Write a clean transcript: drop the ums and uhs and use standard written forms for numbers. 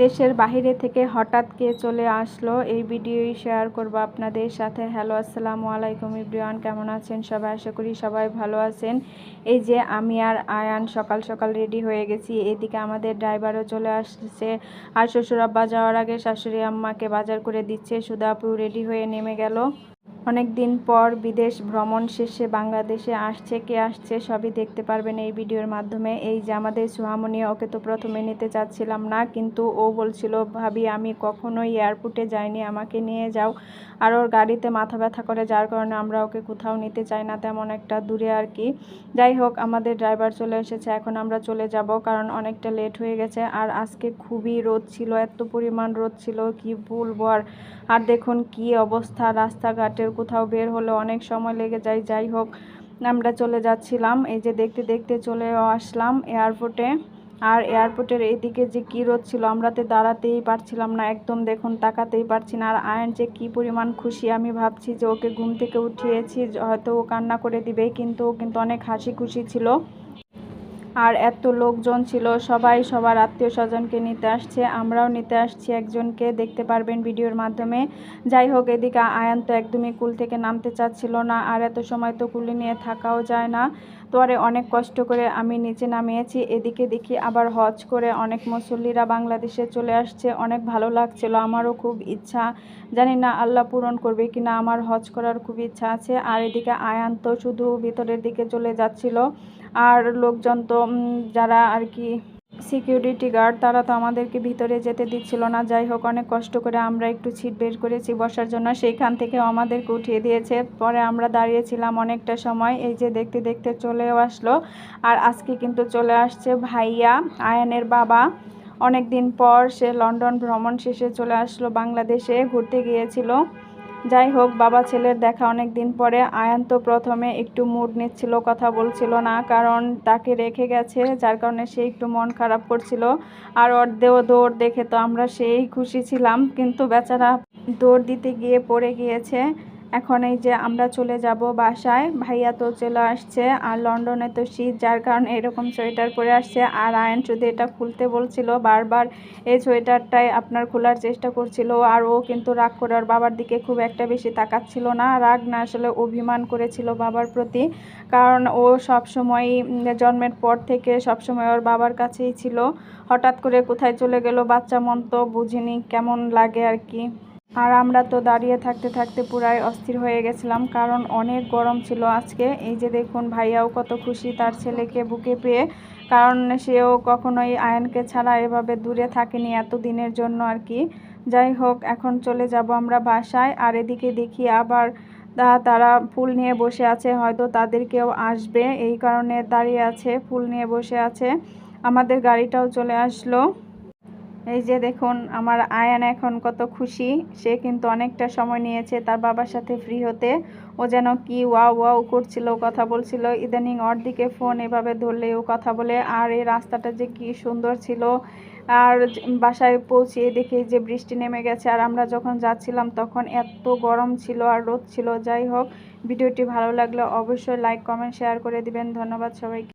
দেশের বাহিরে থেকে হঠাৎ কে চলে আসলো এই ভিডিওই শেয়ার করব আপনাদের সাথে। হ্যালো, আসসালামু আলাইকুম এভরিওয়ান, কেমন আছেন সবাই? আশা করি সবাই ভালো আছেন। এই যে আমি আর আয়ান সকাল সকাল রেডি হয়ে গেছি। এদিকে আমাদের ড্রাইভারও চলে আসছে, আর শ্বশুর আব্বা যাওয়ার আগে শাশুড়ি আম্মাকে বাজার করে দিচ্ছে। সুধা আপু রেডি হয়ে নেমে গেল। অনেক দিন পর বিদেশ ভ্রমণ শেষে বাংলাদেশে আসছে। কে আসছে সবই দেখতে পারবেন এই ভিডিওর মাধ্যমে। এই যে আমাদের সুহামনি, ওকে তো প্রথমে নিতে চাচ্ছিলাম না, কিন্তু ও বলছিল ভাবি আমি কখনোই এয়ারপোর্টে যাইনি, আমাকে নিয়ে যাও। আর ওর গাড়িতে মাথা ব্যথা করে, যার কারণে আমরা ওকে কোথাও নিতে চাই না তেমন একটা দূরে আর কি। যাই হোক, আমাদের ড্রাইভার চলে এসেছে, এখন আমরা চলে যাব কারণ অনেকটা লেট হয়ে গেছে। আর আজকে খুবই রোদ ছিল, এত পরিমাণ রোদ ছিল কি বলবো। আর দেখুন কি অবস্থা, রাস্তাঘাটের কোথাও বের হলে অনেক সময় লেগে যায়। যাই হোক, আমরা চলে যাচ্ছিলাম, এই যে দেখতে দেখতে চলে আসলাম এয়ারপোর্টে। আর এয়ারপোর্টের এইদিকে যে কী রোদ ছিল, আমরা তো দাঁড়াতেই পারছিলাম না, একদম দেখুন তাকাতেই পারছি না। আর আয়ন যে কী পরিমাণ খুশি, আমি ভাবছি যে ওকে ঘুম থেকে উঠিয়েছি, হয়তো ও কান্না করে দিবে, কিন্তু ও কিন্তু অনেক হাসি খুশি ছিল। আর এত লোকজন ছিল, সবাই সবার আত্মীয় স্বজনকে নিতে আসছে, আমরাও নিতে আসছি একজনকে, দেখতে পারবেন ভিডিওর মাধ্যমে। যাই হোক, এদিকে আয়ান তো একদমই কুল থেকে নামতে চাচ্ছিল না, আর এত সময় তো কুলে নিয়ে থাকাও যায় না। তো আরে অনেক কষ্ট করে আমি নিচে নামিয়েছি। এদিকে দেখি আবার হজ করে অনেক মুসল্লিরা বাংলাদেশে চলে আসছে, অনেক ভালো লাগছিল। আমারও খুব ইচ্ছা, জানি না আল্লাহ পূরণ করবে কিনা, আমার হজ করার খুব ইচ্ছা আছে। আর এদিকে আয়ান তো শুধু ভিতরের দিকে চলে যাচ্ছিল, আর লোকজন তো যারা আর কি সিকিউরিটি গার্ড, তারা তো আমাদেরকে ভিতরে যেতে দিচ্ছিল না। যাই হোক, অনেক কষ্ট করে আমরা একটু সিট বের করেছি বসার জন্য, সেইখান থেকেও আমাদেরকে উঠিয়ে দিয়েছে। পরে আমরা দাঁড়িয়েছিলাম অনেকটা সময়, এই যে দেখতে দেখতে চলেও আসলো। আর আজকে কিন্তু চলে আসছে ভাইয়া, আয়ানের বাবা। অনেক দিন পর সে লন্ডন ভ্রমণ শেষে চলে আসলো বাংলাদেশে, ঘুরতে গিয়েছিল। যাই হোক, বাবা ছেলের দেখা অনেক দিন পরে। আয়ান তো প্রথমে একটু মুড নিচ্ছিল, কথা বলছিল না, কারণ তাকে রেখে গেছে, যার কারণে সে একটু মন খারাপ করছিল। আর ওর দৌড় দেখে তো আমরা সেই খুশি ছিলাম, কিন্তু বেচারা দৌড় দিতে গিয়ে পড়ে গিয়েছে। এখন এই যে আমরা চলে যাব বাসায়, ভাইয়া তো চলে আসছে। আর লন্ডনে তো শীত, যার কারণে এরকম সোয়েটার পরে আসছে। আর আয়ন শুধু এটা খুলতে বলছিল বারবার, এই সোয়েটারটাই আপনার খোলার চেষ্টা করছিল। আর ও কিন্তু রাগ করে ওর বাবার দিকে খুব একটা বেশি তাকাচ্ছিল না, রাগ না, আসলে অভিমান করেছিল বাবার প্রতি। কারণ ও সবসময় জন্মের পর থেকে সবসময় ওর বাবার কাছেই ছিল। হঠাৎ করে কোথায় চলে গেল, বাচ্চা মন তো বুঝিনি কেমন লাগে আর কি। আর আমরা তো দাঁড়িয়ে থাকতে থাকতে পুরাই অস্থির হয়ে গেছিলাম, কারণ অনেক গরম ছিল আজকে। এই যে দেখুন, ভাইয়াও কত খুশি তার ছেলেকে বুকে পেয়ে, কারণ সেও কখনোই আয়নকে ছাড়া এভাবে দূরে থাকেনি এত দিনের জন্য আর কি। যাই হোক, এখন চলে যাব আমরা বাসায়। আর এদিকে দেখি আবার তারা ফুল নিয়ে বসে আছে, হয়তো তাদেরকেও আসবে, এই কারণে দাঁড়িয়ে আছে, ফুল নিয়ে বসে আছে। আমাদের গাড়িটাও চলে আসলো। এই যে দেখুন আমার আয়ান এখন কত খুশি, সে কিন্তু অনেকটা সময় নিয়েছে তার বাবার সাথে ফ্রি হতে। ও যেন কি ওয়াও ওয়াও করছিল, কথা বলছিল, ইদানিং ওর দিকে ফোন এভাবে ধরলে ও কথা বলে। আর এই রাস্তাটা যে কি সুন্দর ছিল। আর বাসায় পৌঁছে দেখি যে বৃষ্টি নেমে গেছে, আর আমরা যখন যাচ্ছিলাম তখন এত গরম ছিল আর রোদ ছিল। যাই হোক, ভিডিওটি ভালো লাগলে অবশ্যই লাইক কমেন্ট শেয়ার করে দিবেন। ধন্যবাদ সবাইকে।